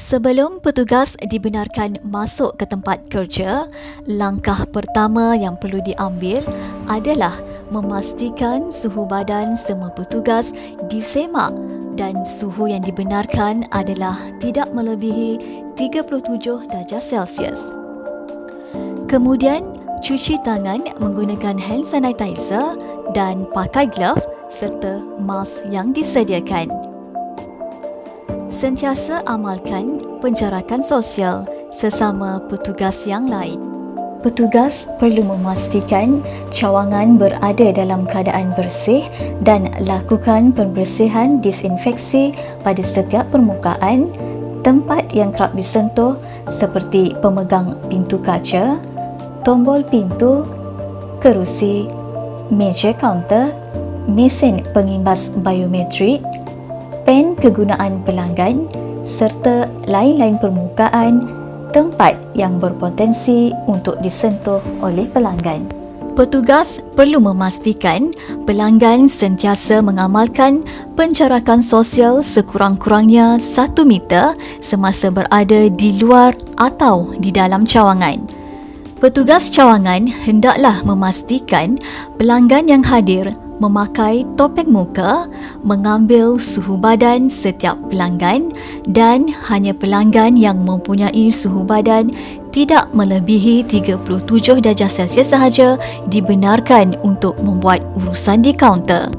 Sebelum petugas dibenarkan masuk ke tempat kerja, langkah pertama yang perlu diambil adalah memastikan suhu badan semua petugas disemak dan suhu yang dibenarkan adalah tidak melebihi 37 darjah Celsius. Kemudian, cuci tangan menggunakan hand sanitizer dan pakai glove serta mask yang disediakan. Sentiasa amalkan penjarakan sosial sesama petugas yang lain. Petugas perlu memastikan cawangan berada dalam keadaan bersih dan lakukan pembersihan disinfeksi pada setiap permukaan, tempat yang kerap disentuh seperti pemegang pintu kaca, tombol pintu, kerusi, meja kaunter, mesin pengimbas biometrik, pen kegunaan pelanggan serta lain-lain permukaan tempat yang berpotensi untuk disentuh oleh pelanggan. Petugas perlu memastikan pelanggan sentiasa mengamalkan penjarakan sosial sekurang-kurangnya 1 meter semasa berada di luar atau di dalam cawangan. Petugas cawangan hendaklah memastikan pelanggan yang hadir memakai topeng muka, mengambil suhu badan setiap pelanggan dan hanya pelanggan yang mempunyai suhu badan tidak melebihi 37 darjah Celsius sahaja dibenarkan untuk membuat urusan di kaunter.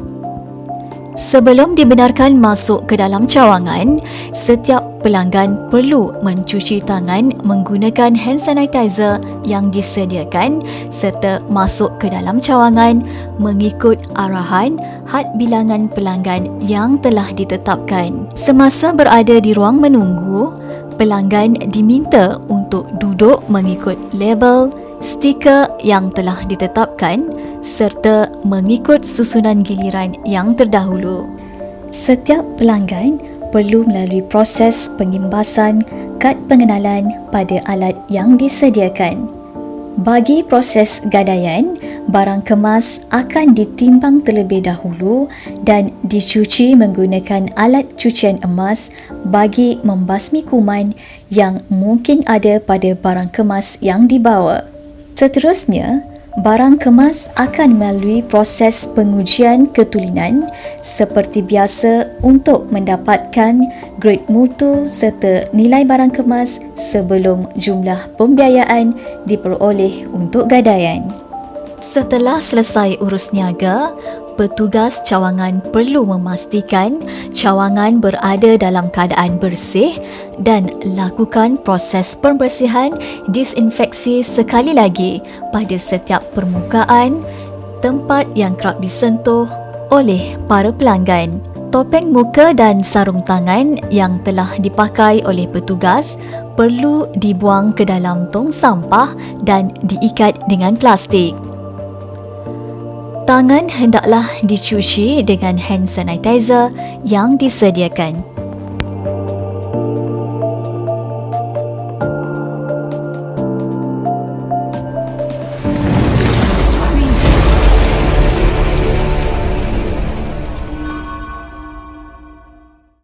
Sebelum dibenarkan masuk ke dalam cawangan, setiap pelanggan perlu mencuci tangan menggunakan hand sanitizer yang disediakan serta masuk ke dalam cawangan mengikut arahan had bilangan pelanggan yang telah ditetapkan. Semasa berada di ruang menunggu, pelanggan diminta untuk duduk mengikut label, stiker yang telah ditetapkan serta mengikut susunan giliran yang terdahulu. Setiap pelanggan perlu melalui proses pengimbasan kad pengenalan pada alat yang disediakan. Bagi proses gadaian, barang kemas akan ditimbang terlebih dahulu dan dicuci menggunakan alat cucian emas bagi membasmi kuman yang mungkin ada pada barang kemas yang dibawa. Seterusnya, barang kemas akan melalui proses pengujian ketulinan seperti biasa untuk mendapatkan grade mutu serta nilai barang kemas sebelum jumlah pembiayaan diperoleh untuk gadaian. Setelah selesai urus niaga, petugas cawangan perlu memastikan cawangan berada dalam keadaan bersih dan lakukan proses pembersihan disinfeksi sekali lagi pada setiap permukaan, tempat yang kerap disentuh oleh para pelanggan. Topeng muka dan sarung tangan yang telah dipakai oleh petugas perlu dibuang ke dalam tong sampah dan diikat dengan plastik. Tangan hendaklah dicuci dengan hand sanitizer yang disediakan.